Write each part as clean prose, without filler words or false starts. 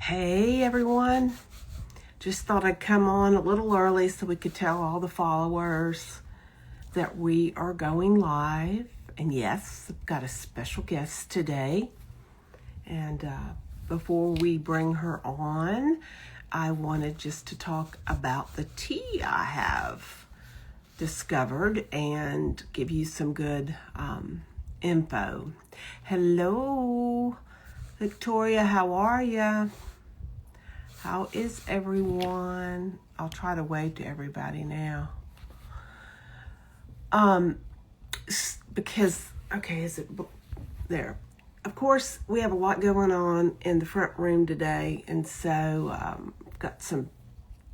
Hey everyone, just thought I'd come on a little early so we could tell all the followers that we are going live. And yes, I've got a special guest today. And before we bring her on, I wanted just to talk about the tea I have discovered and give you some good info. Hello, Victoria, how are ya? How is everyone? I'll try to wave to everybody now. Because, okay, is it there? Of course, we have a lot going on in the front room today, and so got some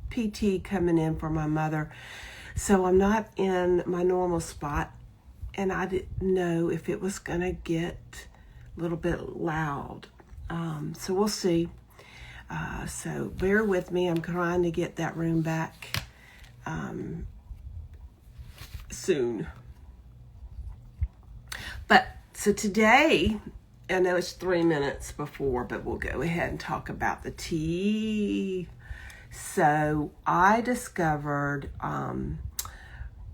PT coming in for my mother. So I'm not in my normal spot, and I didn't know if it was going to get a little bit loud. So we'll see. So bear with me. I'm trying to get that room back soon. But so today, I know it's 3 minutes before, but we'll go ahead and talk about the tea. So I discovered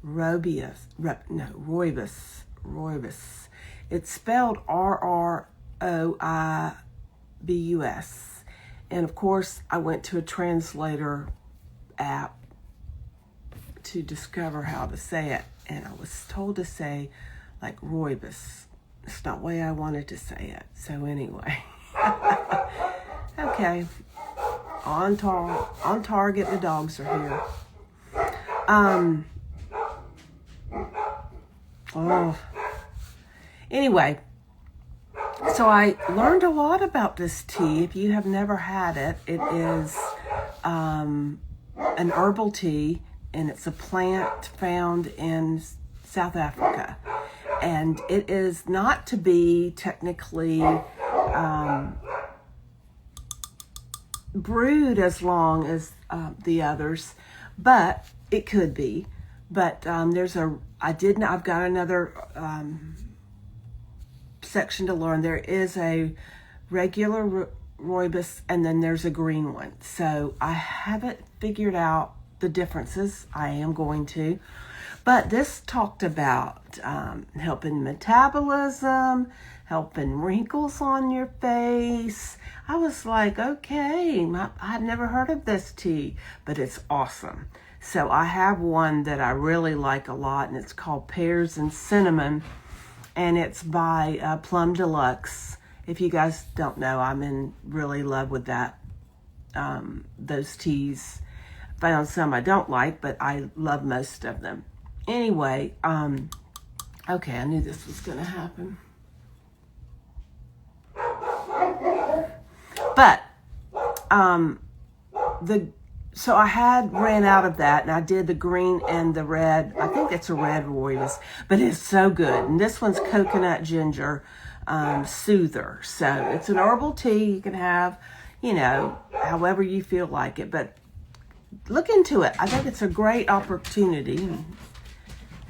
rooibos. It's spelled RROIBUS. And of course, I went to a translator app to discover how to say it. And I was told to say like rooibos. It's not the way I wanted to say it. So anyway. Okay. On target, the dogs are here. Anyway. So I learned a lot about this tea. If you have never had it, it is an herbal tea, and it's a plant found in South Africa. And it is not to be technically brewed as long as the others, but it could be. But I've got another section to learn. There is a regular rooibos and then there's a green one. So I haven't figured out the differences. I am going to. But this talked about helping metabolism, helping wrinkles on your face. I was like, okay, I'd never heard of this tea, but it's awesome. So I have one that I really like a lot, and it's called Pears and Cinnamon. And it's by Plum Deluxe. If you guys don't know, I'm in really love with that. Those teas. Found some I don't like, but I love most of them. Anyway, okay, I knew this was going to happen. But so I ran out of that, and I did the green and the red. I think it's a red rooibos, but it's so good. And this one's coconut ginger soother. So it's an herbal tea you can have, however you feel like it. But look into it. I think it's a great opportunity.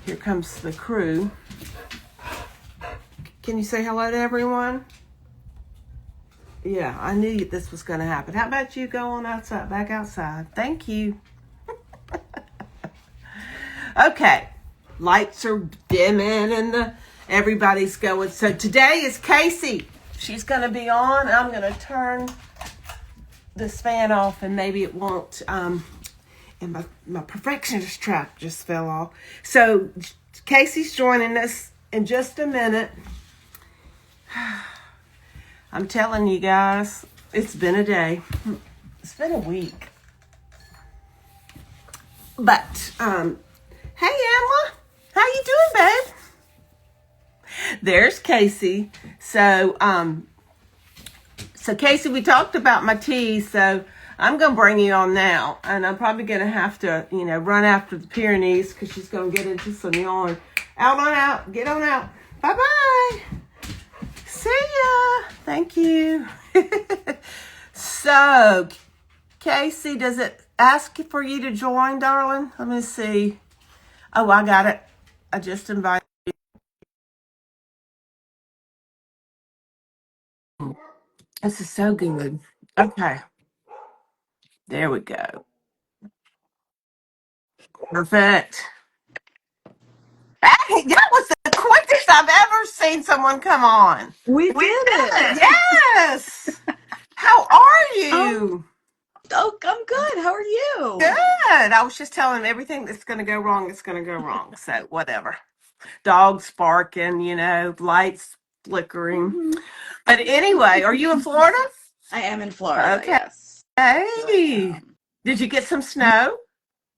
Here comes the crew. Can you say hello to everyone? Yeah, I knew this was going to happen. How about you go on outside, back outside? Thank you. Okay, lights are dimming and everybody's going. So today is Kacey. She's going to be on. I'm going to turn this fan off and maybe it won't. And my perfectionist trap just fell off. So Kacey's joining us in just a minute. I'm telling you guys, it's been a day. It's been a week. But, hey Emma, how you doing, babe? There's Kacey. So Kacey, we talked about my tea, so I'm going to bring you on now. And I'm probably going to have to, run after the Pyrenees because she's going to get into some yarn. Out on out. Get on out. Bye-bye. See ya. Thank you. So, Kacey, does it ask for you to join, darling? Let me see. Oh, I got it. I just invited you. This is so good. Okay. There we go. Perfect. That was the quickest I've ever seen someone come on. We We did did it. it. Yes. How are Um, you? oh, I'm good. How are you? Good. I was just telling him everything that's going to go wrong is going to go wrong. So whatever. Dogs barking, lights flickering. Hmm. But anyway, are you in Florida? I am in Florida, Okay. yes. So I am. Did you get some snow?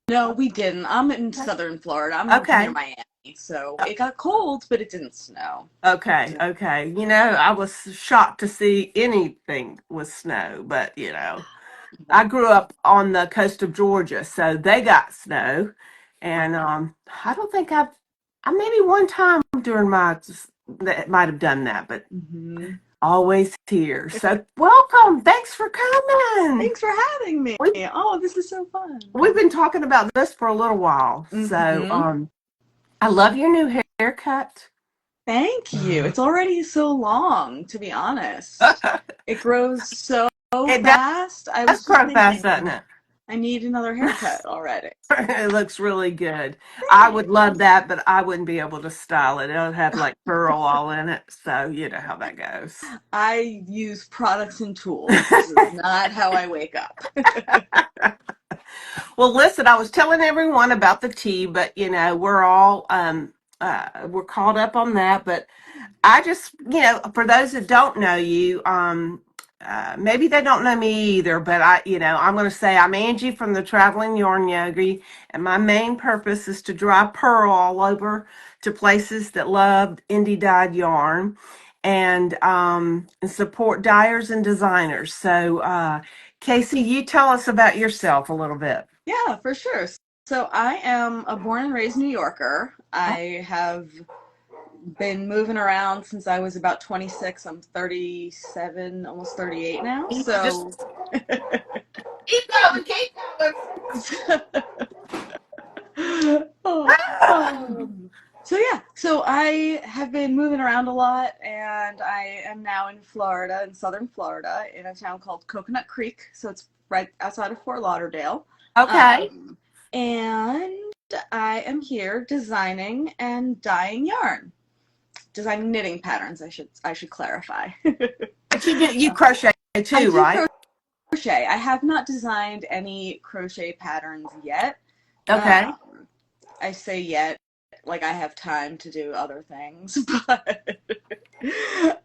No, we didn't. I'm in southern Florida. I'm near Okay. Miami, so it got cold, but it didn't snow. Okay, okay. I was shocked to see anything with snow, but I grew up on the coast of Georgia, so they got snow, and I don't think I maybe one time during my that might have done that, but Hmm. always here. So welcome. Thanks for coming. Thanks for having me. We Oh, this is so fun. we've been talking about this for a little while, so Hmm. I love your new haircut. Thank you. It's already so long, to be honest. It grows so It fast. I does was just grow fast, doesn't thinking, it? I need another haircut already. It looks really good. I would love Thanks. that, but I wouldn't be able to style it. It'll have like Purl all in it, so you know how that goes. I use products and tools. This is not how I wake up. Well, listen, I was telling everyone about the tea, but we're all we're caught up on that. But I just, for those that don't know you, maybe they don't know me either, but I'm going to say I'm Angie from the Traveling Yarn Yogi, and my main purpose is to drive Purl all over to places that love indie dyed yarn and support dyers and designers. So, Kacey, you tell us about yourself a little bit. Yeah, for sure. So I am a born and raised New Yorker. I have been moving around since I was about 26. I'm 37, almost 38 now. Just So keep going, keep going. oh, so yeah, so I have been moving around a lot, and I am now in Florida, in southern Florida, in a town called Coconut Creek. So it's right outside of Fort Lauderdale. Okay. Um, and I am here designing and dyeing yarn, designing knitting patterns. I should clarify. But you crochet I too, do right? crochet. I have not designed any crochet patterns yet. Okay. Um, I say yet, like I have time to do other things, but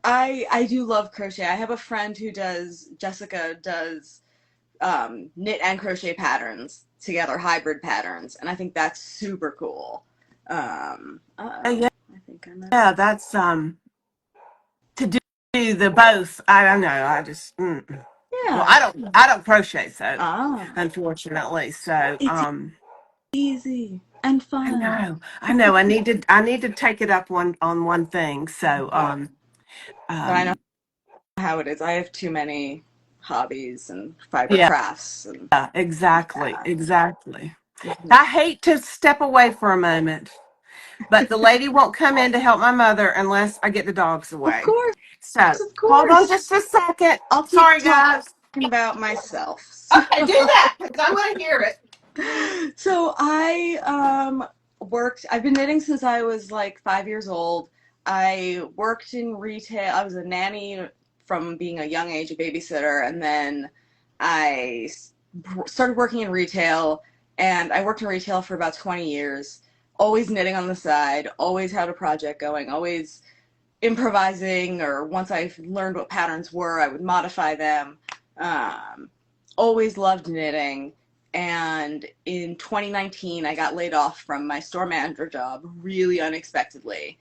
I do love crochet. I have a friend who does Jessica does knit and crochet patterns together, hybrid patterns, and I think that's super cool. Yeah, I think I yeah, messed. that's to do the both. I don't know. I just well, Yeah. I don't crochet, so Ah, unfortunately. So it's easy and I fun. know. I know. I need to take it up on one thing. So But I know um how it is. I have too many hobbies and fiber yeah, crafts and exactly. yeah. Exactly. Mhm. I hate to step away for a moment, but the lady won't come in to help my mother unless I get the dogs Of away. course, So of hold on course. just a second. I'll keep Sorry, talking guys. about myself. Okay, do that because I want to hear it. So I worked. I've been knitting since I was like 5 years old. I worked in retail. I was a nanny from being a young age, a babysitter, and then I started working in retail. And I worked in retail for about 20 years. Always knitting on the side. Always had a project going. Always improvising, or once I learned what patterns were, I would modify them. Um, Always loved knitting. And in 2019, I got laid off from my store manager job really unexpectedly.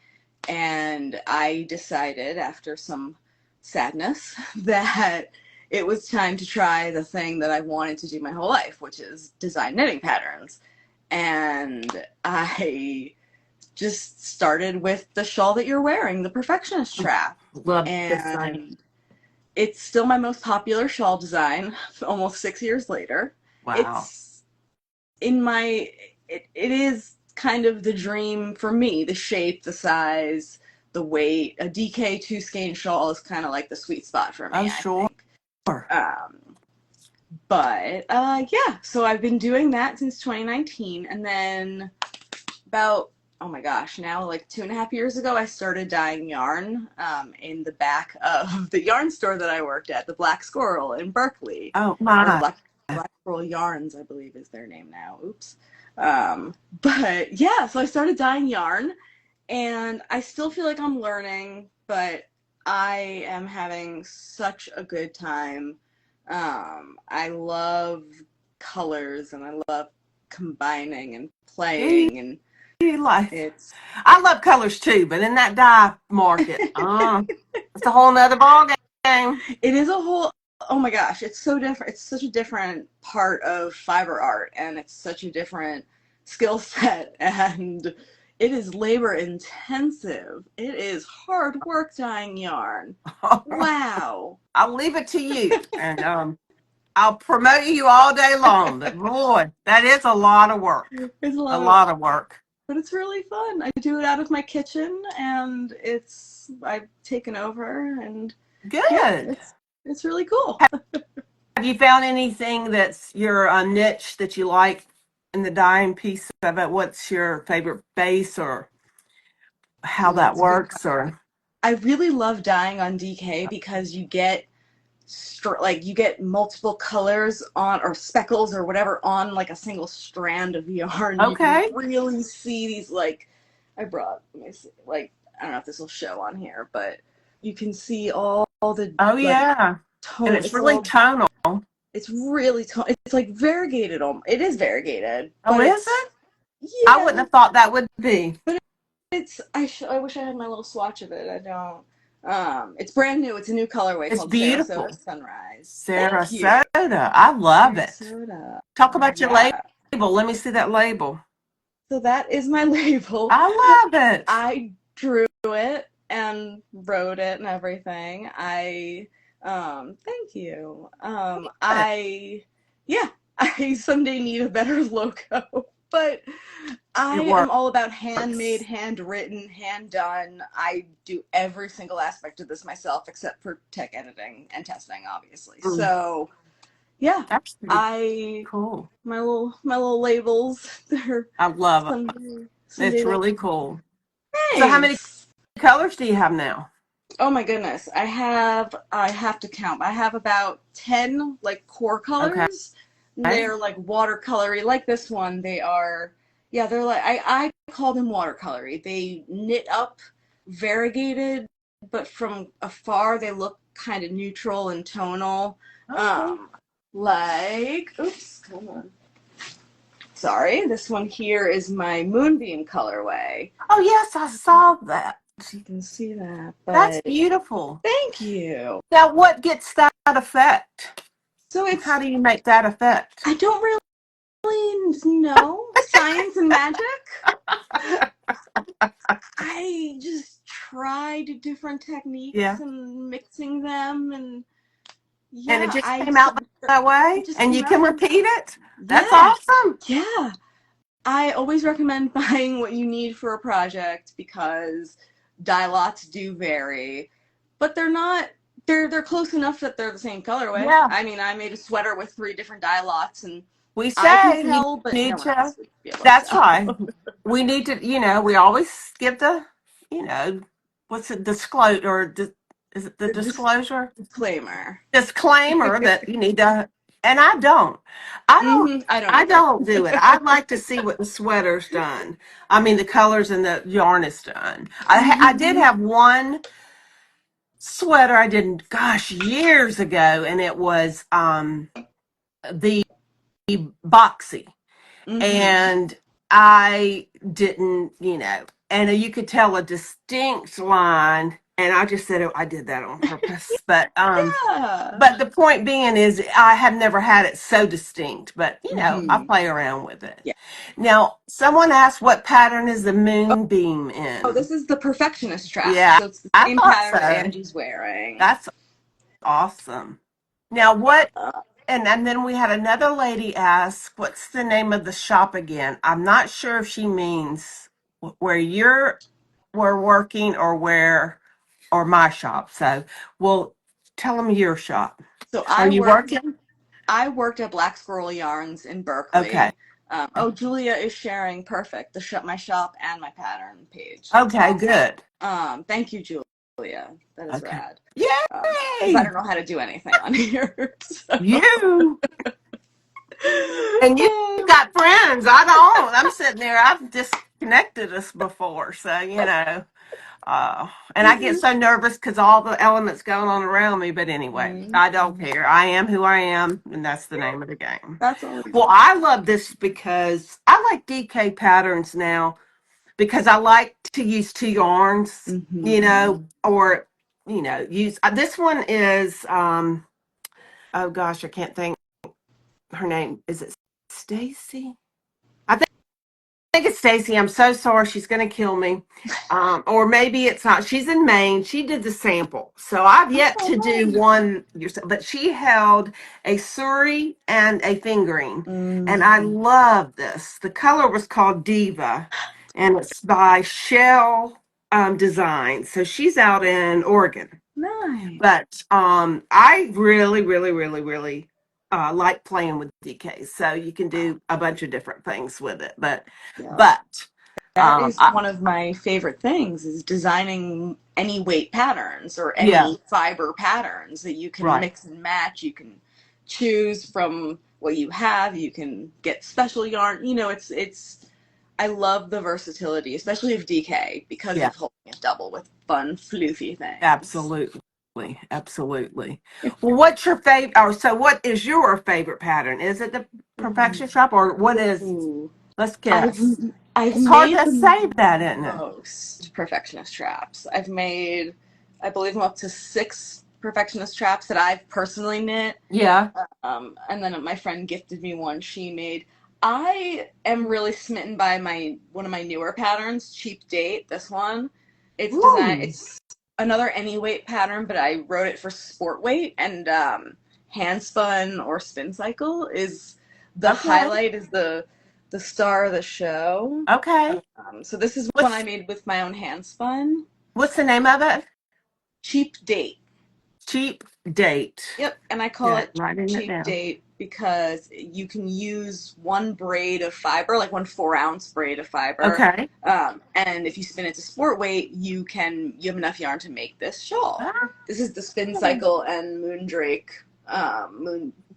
And I decided, after some sadness, that it was time to try the thing that I've wanted to do my whole life, which is design knitting patterns. And I just started with the shawl that you're wearing, the Perfectionist Trap. Love this thing. And it's still my most popular shawl design almost 6 years later. Wow. It's in my, it is kind of the dream for me. The shape, the size, the weight. A DK two skein shawl is kind of like the sweet spot for Oh, me, I sure. think. Um, But yeah, so I've been doing that since 2019, and then about, oh my gosh, now like 2.5 years ago, I started dyeing yarn in the back of the yarn store that I worked at, the Black Squirrel in Berkeley, Oh or my. Black Squirrel Yarns, I believe is their name now. Oops. But yeah, so I started dyeing yarn, and I still feel like I'm learning, but I am having such a good time. I love colors and I love combining and You, playing, and you like, it's I love colors too, but in that dye market, it's a whole nother ball game. it is a whole, oh my gosh, it's so different. It's such a different part of fiber art, and it's such a different skill set, and it is labor intensive. It is hard work dyeing yarn. Wow. I'll leave it to you, and I'll promote you all day long. But boy, that is a lot of work. It's a A lot of, lot of work. but it's really fun. I do it out of my kitchen, and I've taken over, and yeah, Good. it's really cool. Have you found anything that's your niche that you like in the dyeing piece of it? What's your favorite base or how Ooh, that that's a good works? question. Or I really love dyeing on DK because you get like you get multiple colors on, or speckles or whatever, on like a single strand of yarn. You can okay. really see these, like, I brought, let me see, like, I don't know if this will show on here, but you can see all the Oh like yeah, and tone. it's It's really all, tonal. it's really it's like variegated. It is variegated, Oh, but is it's, it? I wouldn't yeah, have thought that would be. but I wish I had my little swatch of it. I don't. It's brand new. It's a new colorway It's called Sarasota beautiful. Sunrise. Thank you. Sarasota. I love it. Sarasota. Talk about your Yeah. label. Let me see that label. So that is my label. I love it. I drew it and wrote it and everything. Thank you. I yeah, I someday need a better logo, but I It am all about handmade, works. handwritten, hand done. I do every single aspect of this myself except for tech editing and testing, obviously. Mm, So yeah, that's pretty I cool. my little labels. They're I love it. someday It's they'll. really cool. So how many Thanks. colors do you have now? Oh my goodness. I have to count. I have about 10 like core Okay. colors. They're like watercolory, like this one. They are, yeah, they're like, I call them watercolory. They knit up variegated, but from afar they look kind of neutral and tonal. Okay. Um, like, oops, hold on. Sorry, this one here is my moonbeam colorway. Oh yes, I saw that. You can see that, That's but beautiful. thank you. Now what gets that effect? So How it's, do you make that effect? I don't really know science and magic. I just tried different techniques Yeah. and mixing them, and And it yeah, just came out that it way just and came you out. can repeat it? That's Yeah, awesome. yeah. I always recommend buying what you need for a project because dye lots do vary, but they're not. They're close enough that they're the same colorway. Yeah. I mean, I made a sweater with 3 different dye lots, and We I can say you tell, but no need one else to, would be able to that's tell. right. We need to, we always give the, you know, what's it, disclose, or is it the The disclosure? disclaimer. Disclaimer that you need to, and I don't. I don't. I don't I either. don't do it. I'd like to see what the sweater's done. I mean, the colors and the yarn is done. I did have one sweater I did, gosh, years ago, and it was the boxy. Mm-hmm. And I didn't, and you could tell a distinct line. And I just said, oh, I did that on purpose. Yeah. But the point being is, I have never had it so distinct. But I Mm-hmm. play around with it. Yeah. Now, someone asked, what pattern is the moonbeam Oh, in? this is the perfectionist track. Yeah, So it's the I same thought pattern that so. Angie's wearing. That's awesome. Now, what Uh, and then we had another lady ask, "What's the name of the shop again?" I'm not sure if she means where you're were working or my shop. So, well, tell them your shop. so Are I you work working? I worked at Black Squirrel Yarns in Okay. Berkeley. Oh, Julia is sharing. Perfect. My shop and my pattern page. Okay, Awesome. good. Thank you, Julia. That is Okay. rad. Because I Yay! don't know how to do anything on here. So. You and you got friends. I don't. I'm sitting there. I've disconnected us before, so and I get so nervous because all the elements going on around me. But anyway, I don't care. I am who I am, and that's the name of the game. That's always Well, I love this because I like DK patterns now because I like to use two yarns, or use this one is oh gosh, I can't think her name. Is it Stacy? I think it's Stacy. I'm so sorry. She's going to kill me. Or maybe it's not. She's in Maine. She did the sample. So I've yet to do one yourself, but she held a suri and a fingering. And I love this. The color was called Diva, and it's by Shell Design. So she's out in Oregon. nice. But I really, really, really, really like playing with DKs. So you can do a bunch of different things with it. But Yeah. but That is one of my favorite things is designing any weight patterns or any fiber patterns that you can mix and match. You can choose from what you have. You can get special yarn. It's I love the versatility, especially of DK because of holding it double with fun, floofy things. Absolutely. Absolutely. Well, what's your favorite? Or so, what is your favorite pattern? Is it the Perfection Shop, or what is? Let's guess. I've It's hard made to the say that, isn't it? most perfectionist traps. I've made, I believe, I'm up to 6 perfectionist traps that I've personally knit. Yeah. And then my friend gifted me one she made. I am really smitten by one of my newer patterns, Cheap Date. This one, it's designed. It's another any weight pattern, but I wrote it for sport weight, and hand spun or spin cycle is the highlight. Is the star of the show. Okay. So this is one I made with my own hand spun. What's the name of it? Cheap Date. Cheap Date. Yep, and I call it Cheap Date because you can use one braid of fiber, like 1 4-ounce braid of fiber. Okay. And if you spin it to sport weight, you have enough yarn to make this shawl. This is the Spin Cycle and Moondrake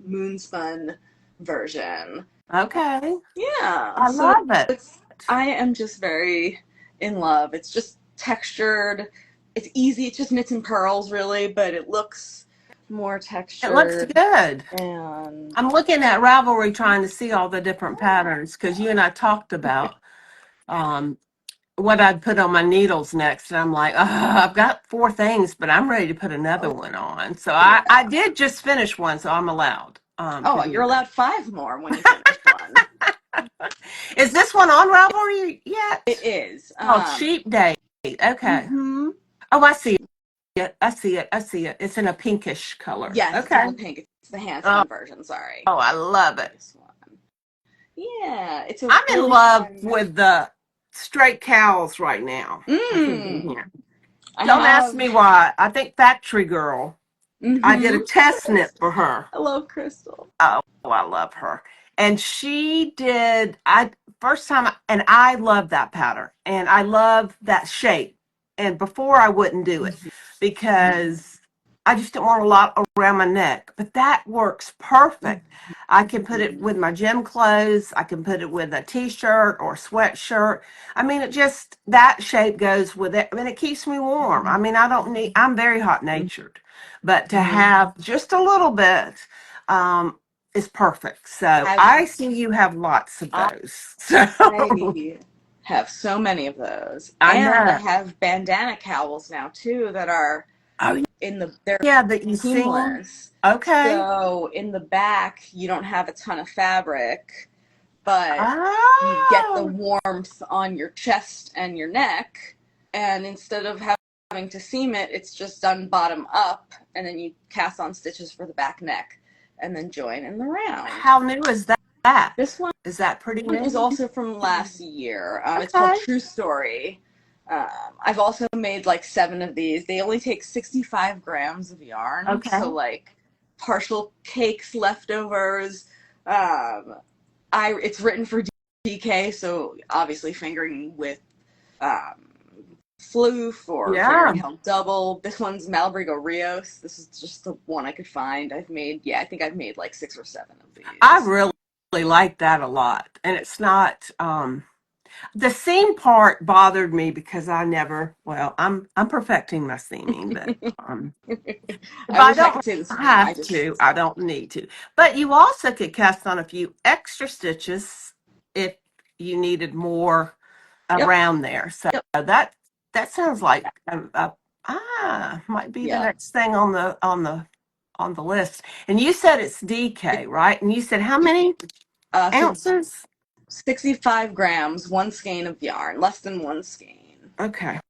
moon spun version. Okay. Yeah. I love it. I am just very in love. It's just textured. It's easy. It's just knits and purls, really, but it looks more textured. It looks good. And I'm looking at Ravelry trying to see all the different patterns because you and I talked about what I'd put on my needles next. And I'm like, I've got 4 things, but I'm ready to put another one on. So I did just finish one, so I'm allowed. You're allowed 5 more when you finish one. Is this one on Ravelry yet? It is. Cheap Date. Okay. Oh, I see it. I see it. It's in a pinkish color. Yes, okay. It's in the pink. It's the hand spun version. Sorry. Oh, I love it. This one. Yeah, I'm in love with the straight cowls right now. Don't ask me why. I think Factory Girl. I did a test knit for her. I love Crystal. Oh, I love her. And she did, first time, and I love that pattern. And I love that shape. And before I wouldn't do it because I just didn't want a lot around my neck. But that works perfect. I can put it with my gym clothes. I can put it with a t-shirt or a sweatshirt. I mean, that shape goes with it. I mean, it keeps me warm. I mean, I'm very hot natured. But to have just a little bit is perfect. So I see you have lots of those. I have so many of those. I have bandana cowls now too that are that you seamless. Okay. So in the back you don't have a ton of fabric, but you get the warmth on your chest and your neck, and instead of having to seam it, it's just done bottom up, and then you cast on stitches for the back neck and then join in the round. How new is that? This one is that pretty new? Is also from last year. It's called True Story. I've also made like 7 of these. They only take 65 grams of yarn. So like partial cakes, leftovers. It's written for DK, so obviously fingering with um, floof or Yeah. fingering held double. This one's Malabrigo Rios. This is just the one I could find. I think I've made like 6 or 7 of I these. really like that a lot. And it's not the seam part bothered me because I never, well, I'm perfecting my seaming, but if I I wish I don't could say the same. have to, I don't need to. But you also could cast on a few extra stitches if you needed more Yep, around there. So yep, that sounds like might be the yep. next thing on the list. And you said it's DK, right? And you said how many So it's ounces? 65 grams, 1 skein of yarn, less than 1 skein. Okay.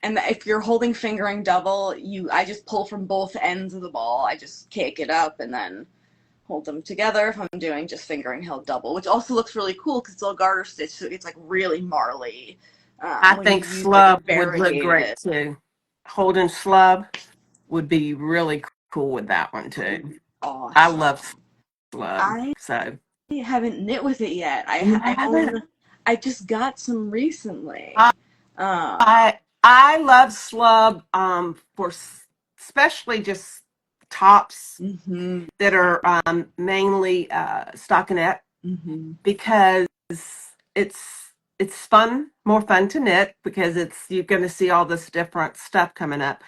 And if you're holding fingering double, I just pull from both ends of the ball. I just cake it up and then hold them together if I'm doing just fingering held double, which also looks really cool because it's all garter stitch, so it's like really marly I when you think use like a slub would look great variegated. too. Holden slub would be really cool with that one too. I love Awesome. slub. I So haven't knit with it yet. you haven't. I just got some recently. I Um, I love slub for especially just tops mhm, that are mainly stockinette mhm, because it's it's fun, more fun to knit because it's you're going to see all this different stuff coming up.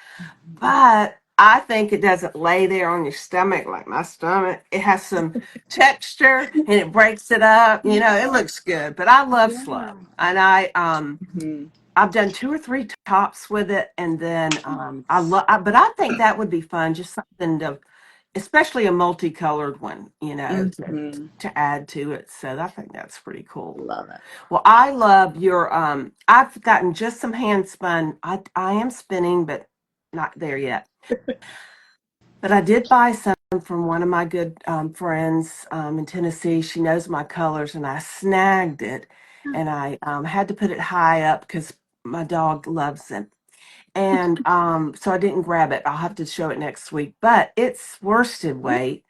But I think it doesn't lay there on your stomach like my stomach. It has some texture and it breaks it up. You know, it looks good. But I love yeah. slub, and Mhm. I've done 2 or 3 tops with it, and then I love. But I think that would be fun, just something to, especially a multicolored one, you know, Mhm. to add to it. So I think that's pretty cool. Love it. Well, I love your. I've gotten just some hand spun. I am spinning, but not there yet. But I did buy some from one of my good friends in Tennessee. She knows my colors, and I snagged it, and I had to put it high up because my dog loves it. And so I didn't grab it. I'll have to show it next week. But it's worsted weight,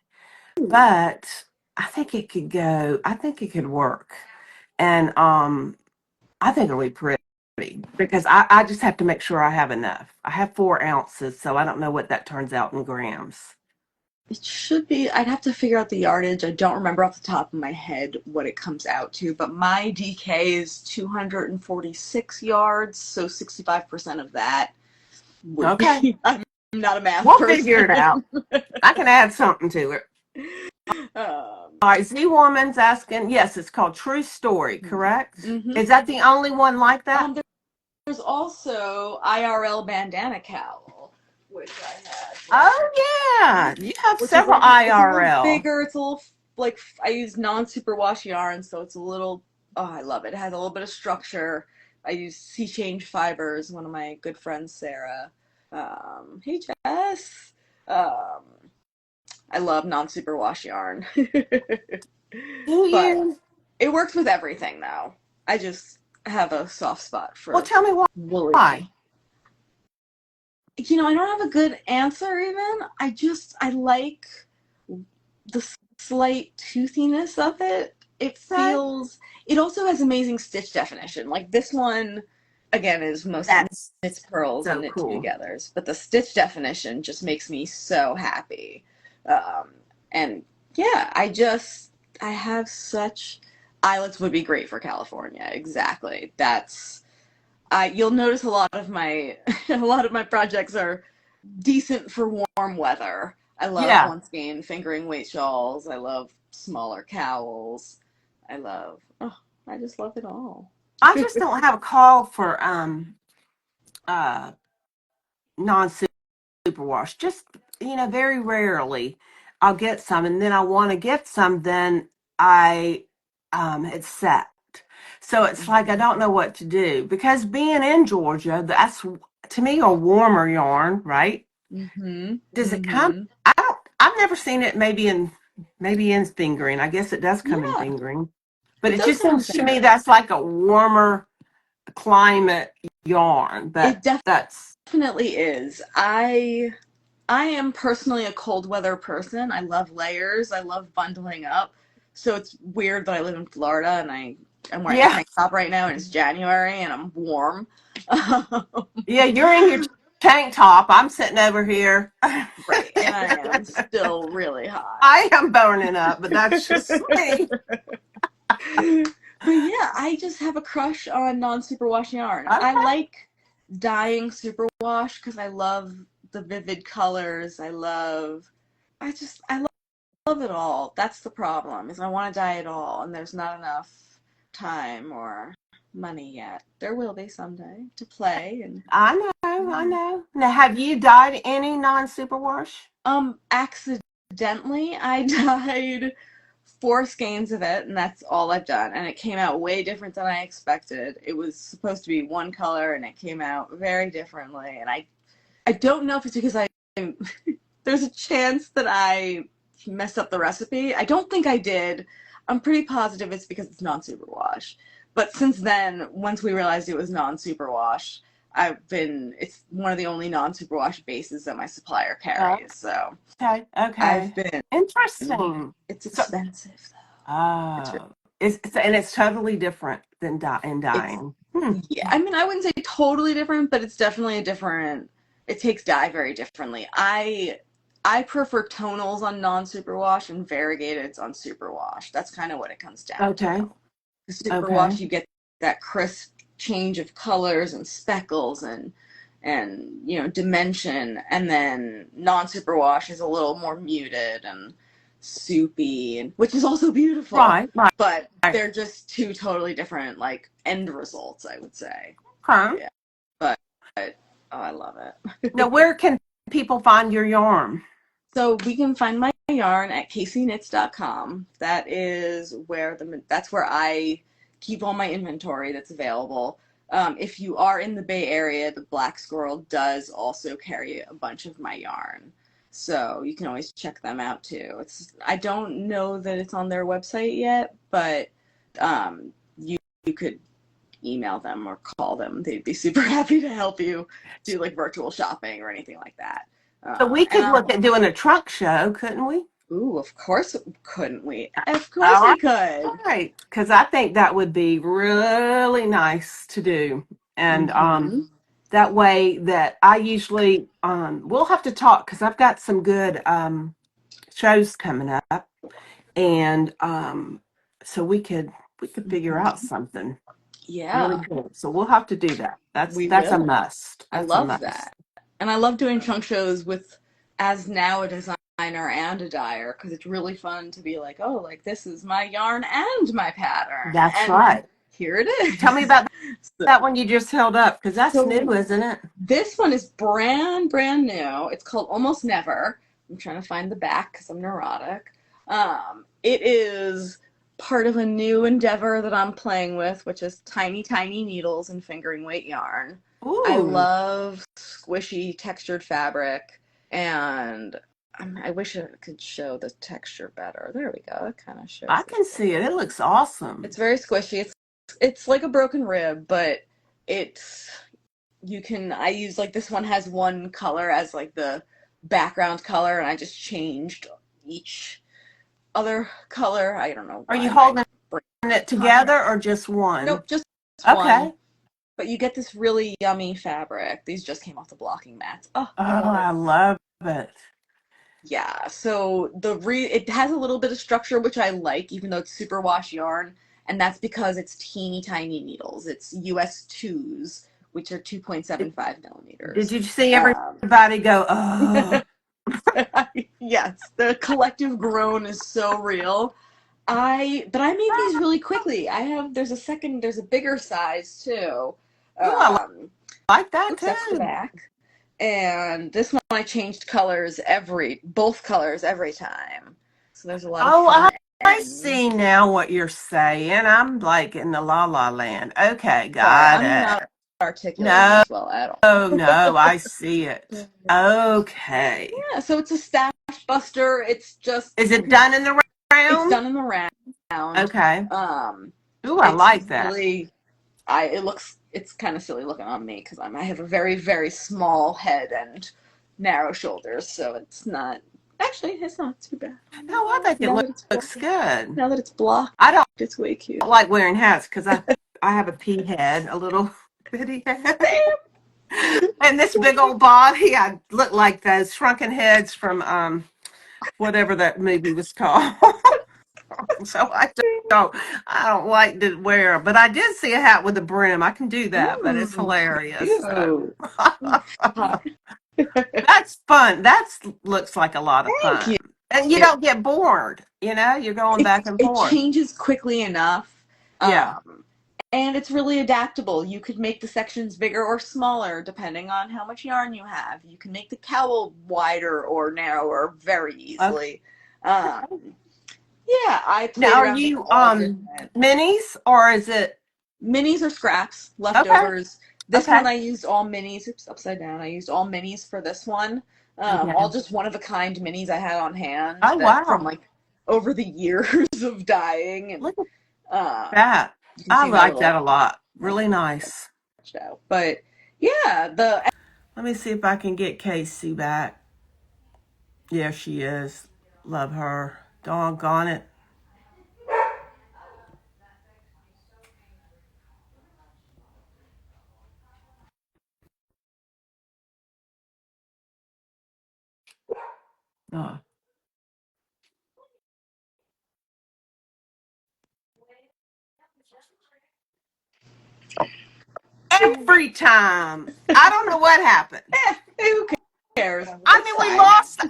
but I think it could go. I think it could work, and I think it'll be pretty because I just have to make sure I have enough. I have 4 ounces, so I don't know what that turns out in grams. It should be. I'd have to figure out the yardage. I don't remember off the top of my head what it comes out to, but my DK is 246 yards, so 65% of that would Okay, be. I'm not a math we'll figure person. it out. I can add something to it. um, All right, Z Woman's asking. Yes, it's called True Story, correct? mhm. Is that the only one like that? There's also IRL bandana cowl, which I had Oh yeah, you have several it's a little IRL. bigger. It's a little like I use non-superwash yarn, so it's a little. Oh, I love it. It has a little bit of structure. I use sea change fibers. One of my good friends, Sarah. Hey Jess. Um, I love non-superwash yarn, Do but you? it works with everything though. I just have a soft spot Well, for tell me woolly. why. I don't have a good answer even. I like the slight toothiness of it. It Okay, feels. It also has amazing stitch definition. Like this one, again, is mostly that's knits, purls, and so knit two cool. togethers. But the stitch definition just makes me so happy. Um, and yeah, I have such. Eyelets would be great for California. Exactly. You'll notice a lot of my a lot of my projects are decent for warm weather. I love Yeah, one skein fingering weight shawls. I love smaller cowls. I love. Oh, I just love it all. I just don't have a call for uh non superwash. Just very rarely I'll get some, and then I want to get some. Then I it's set, so it's like I Mhm. don't know what to do because being in Georgia, that's to me a warmer yarn, right? Mhm. Does it come? Mhm. I don't. I've never seen it. Maybe in fingering. I guess it does come in Yeah, fingering, but it it does just come in seems to me fingering. that's like a warmer climate yarn. But It that's definitely is. I I am personally a cold weather person. I love layers. I love bundling up. So it's weird that I live in Florida and I'm wearing a Yeah. tank top right now and it's January and I'm warm. Yeah, you're in your tank top. I'm sitting over here. Right, and I am still really hot. I am burning up, but that's just me. But yeah, I just have a crush on non-superwash yarn. I Okay. like dyeing superwash because I love the vivid colors. I love it all. That's the problem, is I want to dye it all, and there's not enough time or money yet. There will be someday to play and I know, I know. Now, have you dyed any non-superwash? accidentally I dyed four skeins of it, and that's all I've done. And it came out way different than I expected. It was supposed to be one color, and it came out very differently. And I don't know if it's because I there's a chance that I messed up the recipe. I don't think I did. I'm pretty positive it's because it's non-superwash. But since then, once we realized it was non-superwash, it's one of the only non-superwash bases that my supplier carries. So Okay, I've okay. been, Interesting. it's So, expensive though. It's oh, and it's totally different than in it's dyeing. Hmm. yeah, I mean, I wouldn't say totally different, but it's definitely a different. It takes dye very differently. I prefer tonals on non-superwash and variegateds on superwash. That's kind of what it comes down to. Okay, The okay. superwash, you get that crisp change of colors and speckles and dimension, and then non-superwash is a little more muted and soupy, and which is also beautiful, Right, right. but they're just two totally different like end results, I would say. Okay. Yeah, but oh, I love Now, it. where can people find your yarn? So we can find my yarn at kaceyknits.com. That's where I keep all my inventory that's available. If you are in the Bay Area, the Black Squirrel does also carry a bunch of my yarn. So you can always check them out too. I don't know that it's on their website yet, but you could email them or call them. They'd be super happy to help you do like virtual shopping or anything like that. So we And could look at doing a trunk show, couldn't we? ooh, of course, couldn't we? Of course All we right, could. right. Because I think that would be really nice to do, and Mm-hmm. that way that I usually we'll have to talk because I've got some good shows coming up, and so we could figure out Mm-hmm. something really Yeah, cool. So we'll have to do that. we That's a will. must. I That's a love must. that. And I love doing trunk shows with, as now a designer and a dyer, because it's really fun to be like, oh, like this is my yarn and my pattern. That's And right. here it Tell me is. about that one you just held up because that's new, So isn't it? this one is brand new. It's called Almost Never. I'm trying to find the back because I'm neurotic. It is part of a new endeavor that I'm playing with, which is tiny needles and fingering weight yarn. I Ooh, love squishy textured fabric, and I wish I could show the texture better. There we go. It kind of I shows it. can see it. It looks awesome. It's very squishy. It's like a broken rib, but it's I use like this one has one color as like the background color, and I just changed each other color. I don't know Are why you my holding brain it together contract. or just one? Nope, just one. Okay. But you get this really yummy fabric. These just came off the blocking mats. Oh, Oh, I love I it. love it. Yeah, so it has a little bit of structure which I like, even though it's super wash yarn, and that's because it's teeny tiny needles. It's US twos, which are Did 2.75 did millimeters. you see Um, everybody go, oh, yes, the collective groan is so real. But I made these really quickly. There's a bigger size too. ooh, I Um, like that oops, that's the too. back. And this one I changed both colors every time. So there's a lot of Oh, fun I ends. see now what you're saying. I'm like in the la la land. Okay, Sorry, got I'm not it. articulating No, this well at all. no, I see it. Okay. Yeah, so it's a stash buster. Is it done in the It's round? done in the round. Okay. Um, Ooh, I it's like that. really it's kind of silly looking on me because I have a very small head and narrow shoulders, so it's not too bad. No, I think it Now that it's looks good. now that it's blocked, I don't it's way cute. like wearing hats because I have a pea head, a little bitty head, and this big old body. I look like those shrunken heads from whatever that movie was called. So I don't like to wear 'em. But I did see a hat with a brim. I can do that, but it's Ooh, hilarious. So cute. Hi. that's fun. That's looks like a lot of Thank fun. you. And you don't get bored, you're going back and It forth. changes quickly enough, Yeah. um, and it's really adaptable. You could make the sections bigger or smaller depending on how much yarn you have. You can make the cowl wider or narrower very Okay. easily. Um, yeah, I Now played are around with you all different minis or is it minis or scraps, okay, leftovers. This okay, one I used all minis. Oops, upside down. I used all minis for this one. okay. All just one of a kind minis I had on hand Oh that from wow. like over the years of dyeing, and Look at um, that. you can I see my like that little a lot. my Really nice. sketched out. But yeah, the Let me see if I can get Kacey back. Yeah, she is. Love her. Doggone it. Oh. Every time. I don't know what happened. who cares? I It's mean, we fine. lost.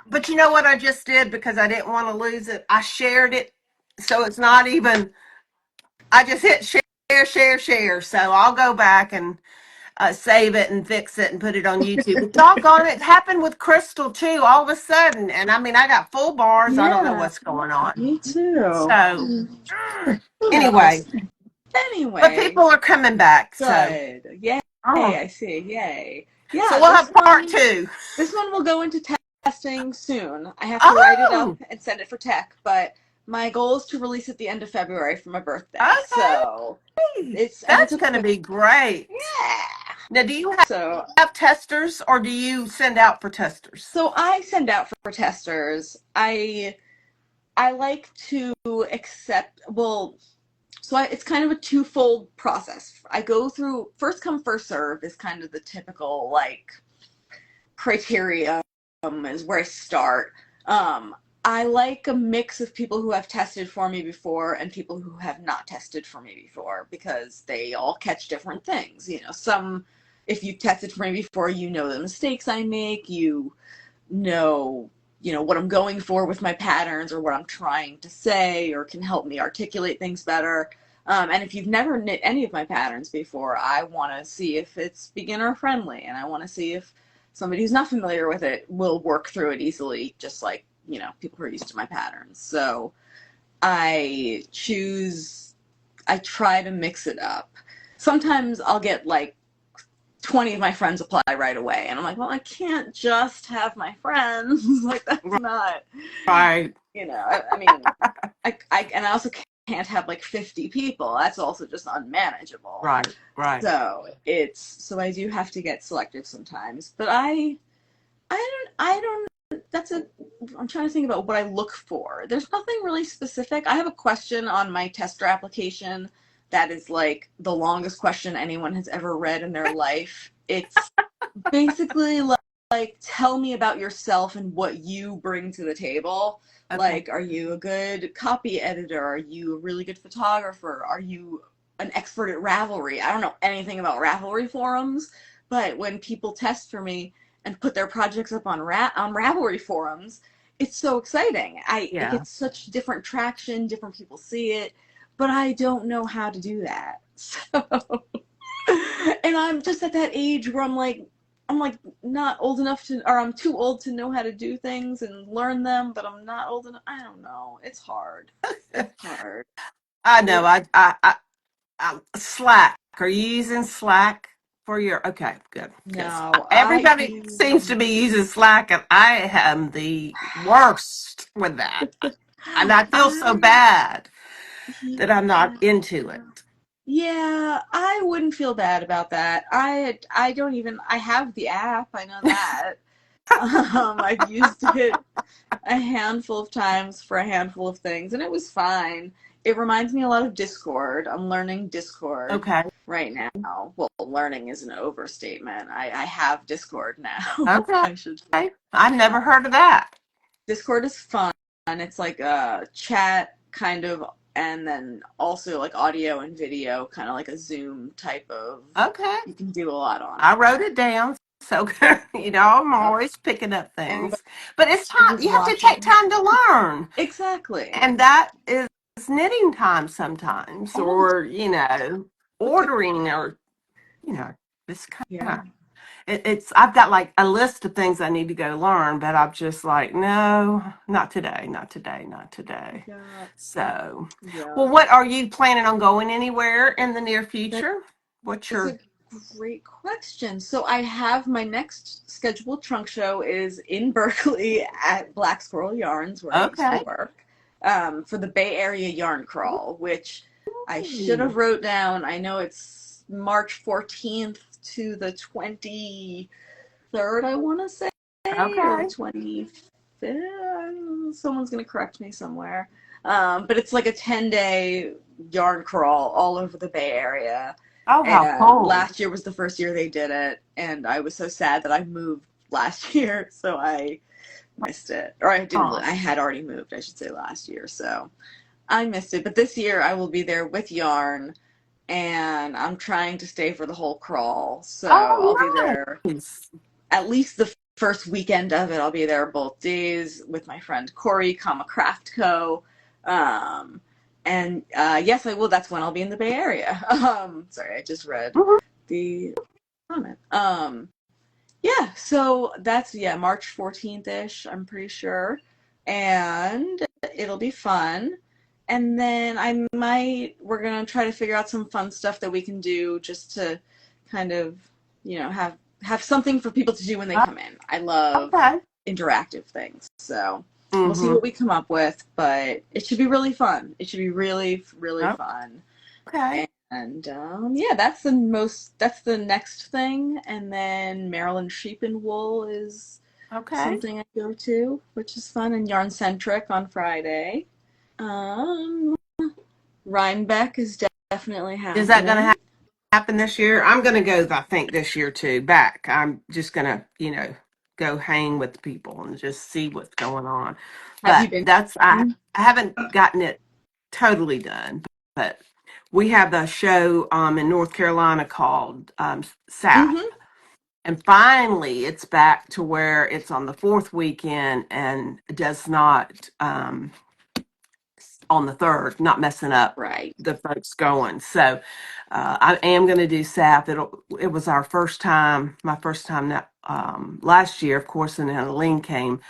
But you know what I just did because I didn't want to lose it? I shared it. So it's not even, I just hit share, share, share. So I'll go back and save it and fix it and put it on YouTube. But doggone it, it happened with Crystal too, all of a sudden. And I mean, I got full bars. I don't know Yeah, what's going on. me too. So Who anyway, knows? but Anyway, people are coming back. So, good. Yay! oh. I see. Yay. So Yeah, we'll have part two. this one will go into testing soon. I have to write it up Oh, and send it for tech, but my goal is to release at the end of February for my birthday. okay. So it's That's a going to be great. yeah. Now, do you So have testers or do you send out for testers? so I send out for testers. I like to accept well it's kind of a twofold process. I go through first come first serve is kind of the typical like criteria is where I start. Um, I like a mix of people who have tested for me before and people who have not tested for me before because they all catch different things. Some, if you tested for me before, you know the mistakes I make, know, what I'm going for with my patterns or what I'm trying to say or can help me articulate things better. And if you've never knit any of my patterns before, I want to see if it's beginner friendly and I want to see if somebody who's not familiar with it will work through it easily, just like, people who are used to my patterns. So I choose, I try to mix it up. Sometimes I'll get like 20 of my friends apply right away. And I'm like, well, I can't just have my friends. Like, that's not, Right, I mean, and I also can't have like 50 people. That's also just unmanageable. right, right. So I do have to get selective sometimes. But I don't, I'm trying to think about what I look for. There's nothing really specific. I have a question on my tester application that is like the longest question anyone has ever read in their life. It's basically like tell me about yourself and what you bring to the table. Okay. Like, are you a good copy editor? Are you a really good photographer? Are you an expert at Ravelry? I don't know anything about Ravelry forums, but when people test for me and put their projects up on Ravelry forums, it's so exciting. It Yeah. gets such different traction, different people see it, but I don't know how to do that. So and I'm just at that age where I'm like not old enough to, or I'm too old to know how to do things and learn them, but I'm not old enough. I don't know. It's hard. It's hard. I know. It's Slack. Are you using Slack for your? Okay, good. Because no, I everybody seems to use. be using Slack, and I am the worst with that. And I feel so I bad that I'm not yeah. into it. Yeah, I wouldn't feel bad about that. I don't even I have the app, I know that. I've used it a handful of times for a handful of things, and it was fine. It reminds me a lot of Discord. I'm learning Discord Okay. right now. Well, learning is an overstatement. I have Discord now, Okay. I should say. I've Uh, never heard of that. Discord is fun. It's like a chat kind of, and then also like audio and video, kind of like a Zoom type of. Okay. You can do a lot on I it. wrote it down. So, I'm Uh, always picking up Anybody things. But it's time, who's you have to take watching? time to learn. Exactly. And that is knitting time sometimes, All the or, time. ordering, or, this kind Yeah. of. I've got like a list of things I need to go learn, but I'm just like, no, not today, not today, not today. Yeah. So, well, Yeah. what are you planning on going anywhere in the near That future? What's is your, a great question. So I have my next scheduled trunk show is in Berkeley at Black Squirrel Yarns, where I used to okay. work, for the Bay Area Yarn Crawl, which I should have Ooh, wrote down. I know it's March 14th to the 23rd, I want to say, or the okay. 25th. Someone's going to correct me somewhere. But it's like a 10-day yarn crawl all over the Bay Area. Oh, how And cool. last year was the first year they did it, and I was so sad that I moved last year, so I missed it. Or I didn't, Oh, I had already moved, I should say, last year, so I missed it. But this year I will be there with yarn, and I'm trying to stay for the whole crawl, so I'll be oh, there nice. at least the first weekend of it. I'll be there both days with my friend Corey, Comma Craft Co. Um, and yes, I will. That's when I'll be in the Bay Area. Sorry, I just read Mhm. the comment. Yeah, so that's March 14th ish. I'm pretty sure, and it'll be fun. And then we're gonna try to figure out some fun stuff that we can do just to kind of, have something for people to do when they come in. I love Okay. interactive things. So we'll see Mm-hmm. what we come up with, but it should be really fun. It should be really, really fun. Okay. And yeah, that's the next thing. And then Maryland Sheep and Wool is Okay. something I go to, which is fun, and Yarn Centric on Friday. Um, Rhinebeck is definitely Is that going to happening. happen this year? I'm going to go, I think, this year too. Back. I'm just going to, go hang with people and just see what's going on. Have you But been? I haven't gotten it totally done, but we have a show in North Carolina called SAP. Mm-hmm. And finally, it's back to where it's on the fourth weekend and does not on the third, not messing up Right. the folks going. So I am going to do SAP. It was our first time, my first time that last year, of course, and then Aline came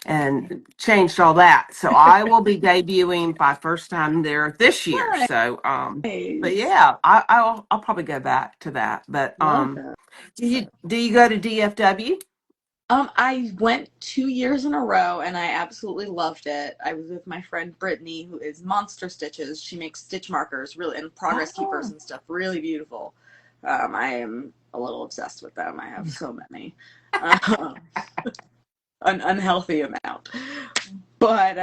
and changed all that. So I will be debuting my first time there this year. So, but Nice. yeah, I'll probably go back to that. But Love it. do you go to DFW? I went 2 years in a row and I absolutely loved it. I was with my friend Brittany, who is Monster Stitches. She makes stitch markers, really, and progress keepers Oh, and stuff, really beautiful. I am a little obsessed with them. I have so many, um, an unhealthy amount. But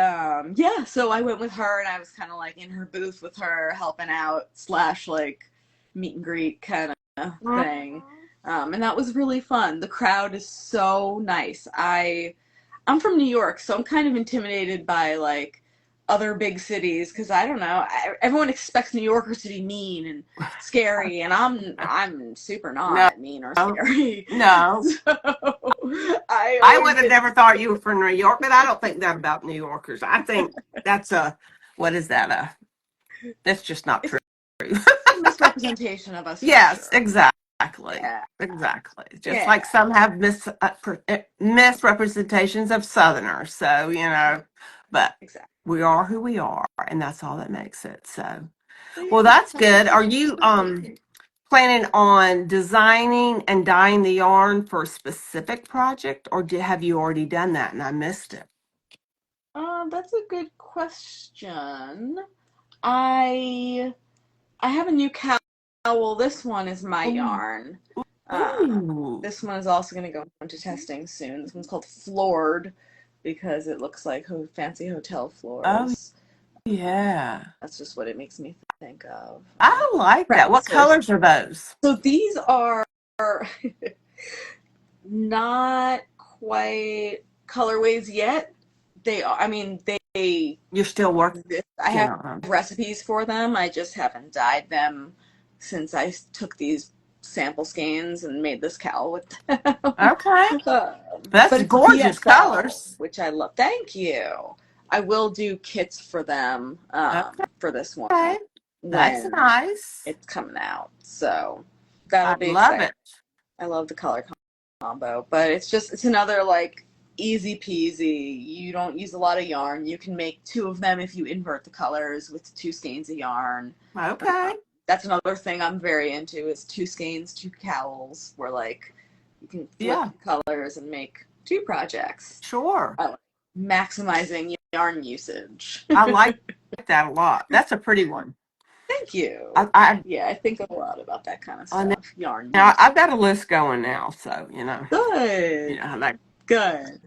yeah, so I went with her and I was kind of like in her booth with her, helping out slash like meet and greet kind of mhm. thing. And that was really fun. The crowd is so nice. I'm from New York, so I'm kind of intimidated by like other big cities because I don't know. Everyone expects New Yorkers to be mean and scary, and I'm super No, not mean or scary. no. So I I would always have get never thought you were from New York, but I don't think that about New Yorkers. I think that's what is that? That's just not it's true. a misrepresentation of us for Yes, sure. exactly. Yeah, Exactly. Just like yeah, some have misrepresentations of Southerners. So, but exactly. we are who we are, and that's all that makes it. So, So yeah, well, that's that's good. what Are you you do. planning on designing and dyeing the yarn for a specific project, or have you already done that and I missed it? That's a good question. I I have a new cowl. This one is my Oh, yarn. Ooh. This one is also going to go into testing soon. This one's called Floored because it looks like fancy hotel Oh, floors. yeah. That's just what it makes me think of. I like that. What Pretzels. colors are those? So these are not quite colorways yet. They are, I mean, they You're still working I have on them. recipes for them. I just haven't dyed them since I took these sample skeins and made this cowl with them. Okay. But That's it's gorgeous BSL, colors. which I love. Thank you. I will do kits for them for this one Okay. That's when nice. it's coming out. So that'll I be love exciting. it. I love the color combo, but it's another like easy peasy. You don't use a lot of yarn. You can make two of them if you invert the colors with two skeins of yarn. Okay. That's another thing I'm very into is two skeins, two cowls, where like you can flip Yeah, the colors and make two projects. sure. I like maximizing yarn usage. I like that a lot. That's a pretty one. Thank I, you. I, Yeah, I think a lot about that kind of I know. stuff. Yarn I've usage. got a list going now, so Good. like Good.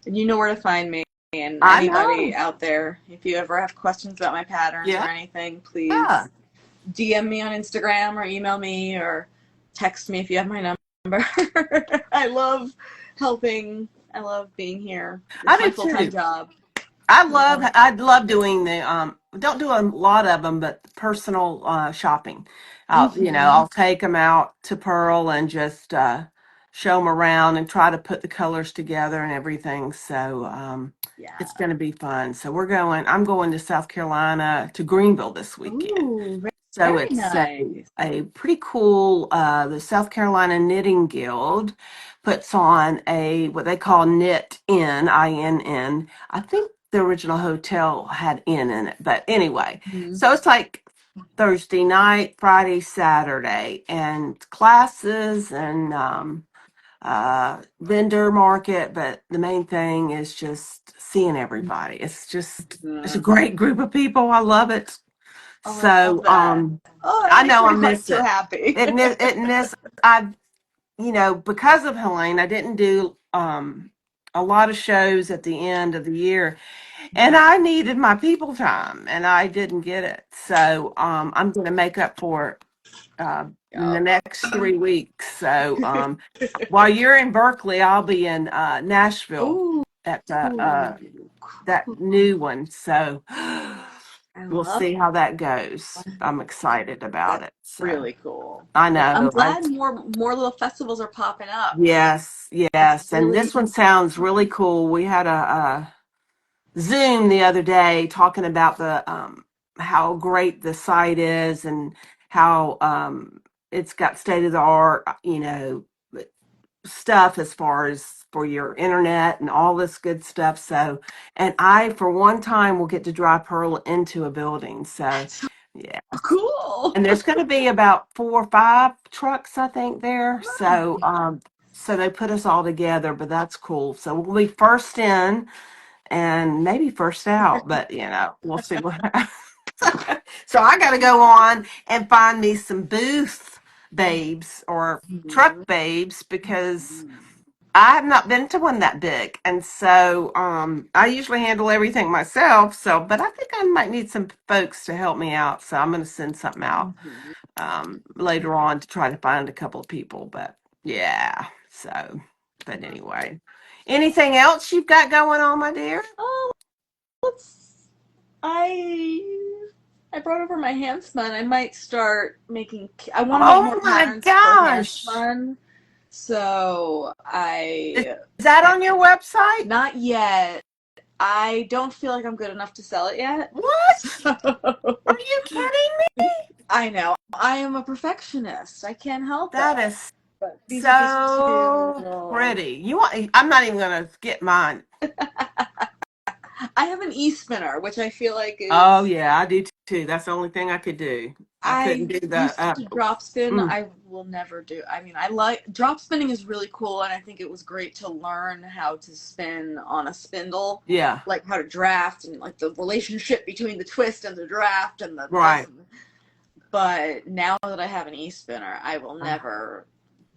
And you know where to find me. And I anybody know. out there, if you ever have questions about my patterns or Yeah, anything, yeah. please DM me on Instagram or email me or text me if you have my number. I love helping. I love being here. I It's my do full-time too. job. I love doing the don't do a lot of them, but personal shopping. Mm-hmm. I'll take them out to Purl and just show them around and try to put the colors together and everything. So Yeah. it's going to be fun. So I'm going to South Carolina to Greenville this weekend. Ooh, So very it's nice. a pretty cool, the South Carolina Knitting Guild puts on what they call Knit In, INN. I think the original hotel had in it, but anyway. Mm-hmm. So it's like Thursday night, Friday, Saturday, and classes and vendor market, but the main thing is just seeing everybody. It's a Mm-hmm. great group of people. I love it. Oh, I love So, that. Oh, that I makes know my I heart miss so it. happy. It miss I because of Helene, I didn't do a lot of shows at the end of the year, and I needed my people time, and I didn't get it. So I'm going to make up for it in the Yep. next 3 weeks. So while you're in Berkeley, I'll be in Nashville Ooh, at that cool. new one. So I we'll love see how that goes. I'm excited about That's it. So really cool. I I'm know. glad more little festivals are popping up. Yes, It's yes. And really this one sounds really fun. cool. We had a Zoom the other day talking about the how great the site is and how it's got state of the art, stuff as far as for your internet and all this good stuff. So, and I, for one time, will get to drive Pearl into a building. So, So yeah. cool. And there's going to be about 4 or 5 trucks, I think, there. So, so they put us all together, but that's cool. So we'll be first in and maybe first out, but we'll see what happens. So I got to go on and find me some booth babes or truck babes because I have not been to one that big. And so I usually handle everything myself. So, but I think I might need some folks to help me out. So I'm going to send something out later on to try to find a couple of people. But yeah, so, but anyway, anything else you've got going on, my dear? Oh, let's. I I brought over my hand spun. I might start making. I want to make more Oh my patterns for hand gosh. spun. So Is, I is that am on your website? not yet. I don't feel like I'm good enough to sell it yet. What? So Are you kidding me? I know. I am a perfectionist. I can't help That it. is But these are just two so little. pretty. I'm not even gonna get mine. I have an e-spinner, which I feel like Oh is. yeah, I do too. That's the only thing I could do. I couldn't I do the used to drop spin. mm, I will never do. I mean, I like drop spinning is really cool, and I think it was great to learn how to spin on a spindle, yeah, like how to draft and like the relationship between the twist and the draft and the this. right. But now that I have an e-spinner, I will Uh, never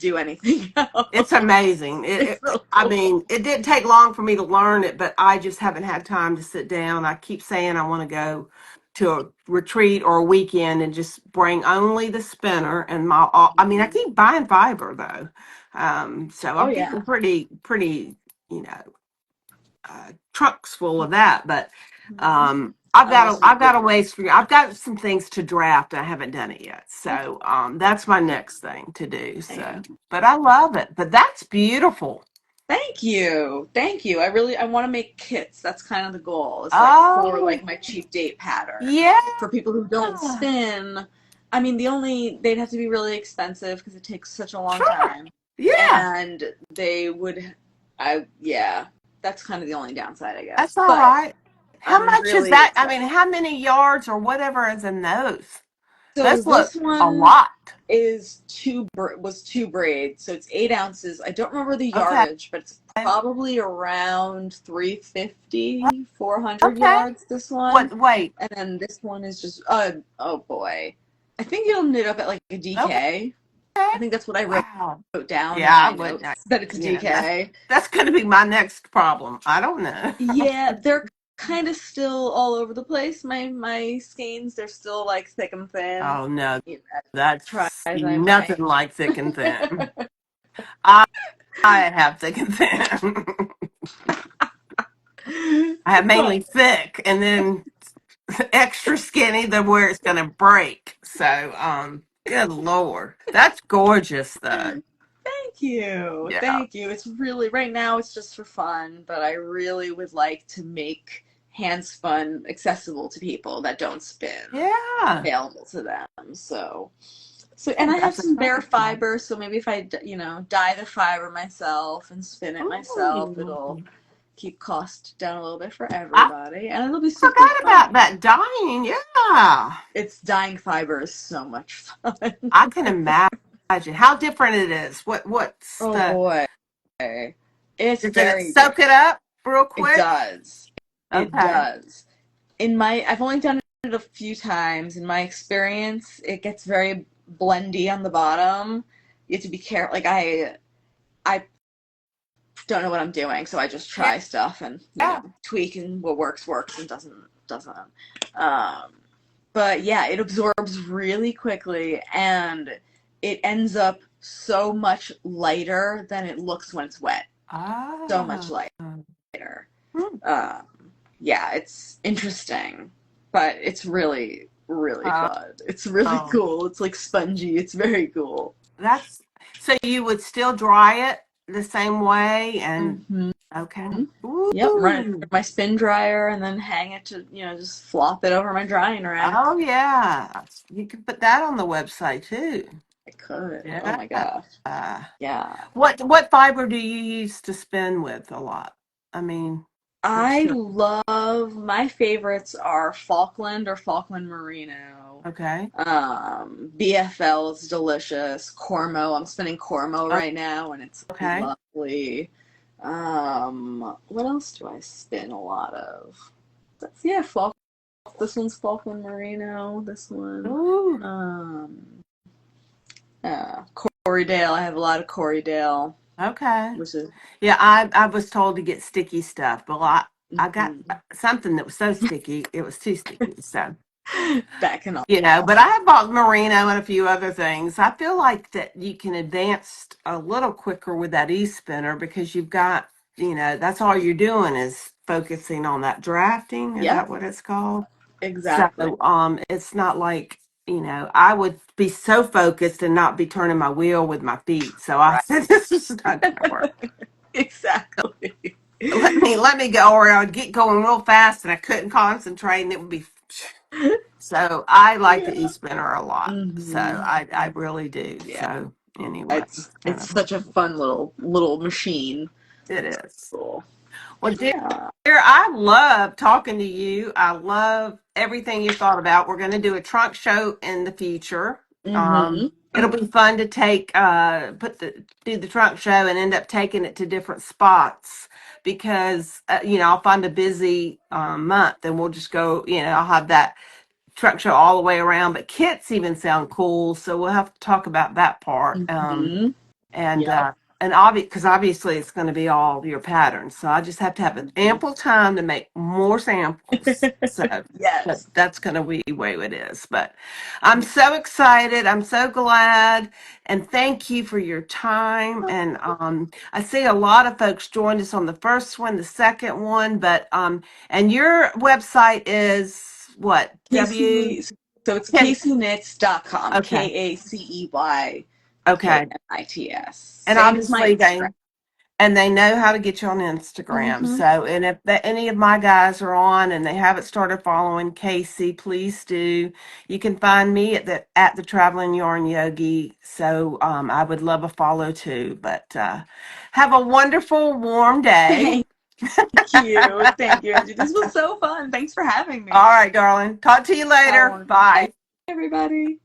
do anything else. It's amazing. It's so I cool. mean, it didn't take long for me to learn it, but I just haven't had time to sit down. I keep saying I want to go to a retreat or a weekend and just bring only the spinner and I mean, I Mhm. keep buying fiber though. So Oh I'm getting yeah. pretty, you know, trucks full of that, but Mhm. This is I've got great. a ways for you. I've got some things to draft. I haven't done it yet, Okay. so that's my next thing to do. So, but I love it. But that's beautiful. Thank you. Thank you. I want to make kits. That's kind of the goal. It's like for Oh like my cheap date pattern. yeah, For people who don't spin, I mean they'd have to be really expensive because it takes such a long sure, time. yeah, And they would yeah, that's kind of the only downside, I guess. that's all But right. How I'm much is really that? I mean, excited. how many yards or whatever is in those? So Those look this a one lot. is was two braids, so it's 8 ounces. I don't remember the Okay, yardage, but it's probably around 350, 400 okay. yards, this one. What? Wait. And then this one is just oh boy. I think it'll knit up at like a Okay. DK. I think that's what I Wow. wrote down Yeah, in I my would. notes, that it's a Yeah, that's DK. that's going to be my next problem. I don't know. Yeah, they're kind of still all over the place. My skeins, they're still like thick and thin. Oh no, You know, try that's as I nothing might. like thick and thin. I, I have thick and thin. I have mainly But thick, and then extra skinny, the where it's going to break. So, good lord, that's gorgeous, though. thank you. Yeah, Thank you. It's really, right now it's just for fun, but I really would like to make hand spun accessible to people that don't spin, yeah, available to them. So, yeah. and I have That's some bare exciting. fiber, so maybe if I, dye the fiber myself and spin it myself, it'll Ooh. keep cost down a little bit for I everybody, and it'll be super forgot about fun. that dying. Yeah. It's dyeing fiber is so much fun. I can imagine how different it is. What's Oh the boy. It's does it very soak it different. up real It quick? does. It Okay. does. I've only done it a few times. In my experience, it gets very blendy on the bottom. You have to be careful. Like I don't know what I'm doing, so I just Yeah. try stuff and Yeah. tweak, and what works and doesn't. Um, but yeah, it absorbs really quickly, and it ends up so much lighter than it looks when it's wet. So much Ah. lighter. Hmm. Um, yeah, it's interesting, but it's really, really Oh, fun. It's really cool. It's like spongy. It's very cool. that's so you would still dry it the same way and Hmm. okay. Yep, run it through Ooh. my spin dryer and then hang it to, just flop it over my drying rack. Oh yeah. You can put that on the website too. I could. Oh Yeah. my gosh. Uh, Yeah. what fiber do you use to spin with a lot? I mean, what's I your love, my favorites are Falkland or Falkland Merino. okay? BFL is delicious. Cormo, I'm spinning Cormo right now and it's Okay. lovely. What else do I spin a lot of? Yeah, this one's Falkland Merino. This one. Ooh. Um, Corriedale. I have a lot of Corriedale, Okay. which is Yeah, I was told to get sticky stuff, but I got mhm, something that was so sticky it was too sticky. So that can but also. I have bought merino and a few other things. I feel like that you can advance a little quicker with that e-spinner because you've got that's all you're doing is focusing on that drafting. Is Yep, that what it's called? So exactly. it's not like I would be so focused and not be turning my wheel with my feet. So I Right. said this is not going to work. Exactly. Let me go, or I'd get going real fast and I couldn't concentrate, and it would be. So I like the Yeah. e-spinner a lot. So Hmm. I really do. Yeah. So anyway, It's it's kind it's of such a fun little machine. it It's is. cool. Well, dear, Yeah. I love talking to you. I love everything you thought about. We're going to do a trunk show in the future. Hmm. It'll be fun to take do the trunk show and end up taking it to different spots because I'll find a busy month and we'll just go. I'll have that truck show all the way around. But kits even sound cool, so we'll have to talk about that part. Hmm. and Yep. because obviously it's going to be all your patterns. So I just have to have an ample time to make more samples. So Yes. that's going to be the way it is. But I'm so excited. I'm so glad, and thank you for your time. And I see a lot of folks joined us on the first one, the second one, but and your website is what? W. Kacey, so it's Can kaceyknits.com. Okay. Okay. KACEYKNITS. And Same as my obviously Instagram. they know how to get you on Instagram. Mm-hmm. So, and if any of my guys are on and they haven't started following Kacey, please do. You can find me at the Traveling Yarn Yogi. So, I would love a follow too. But have a wonderful, warm day. Thank you. Thank you, Angie. This was so fun. Thanks for having All me. right, darling. Talk to you later. Oh, Bye. everybody.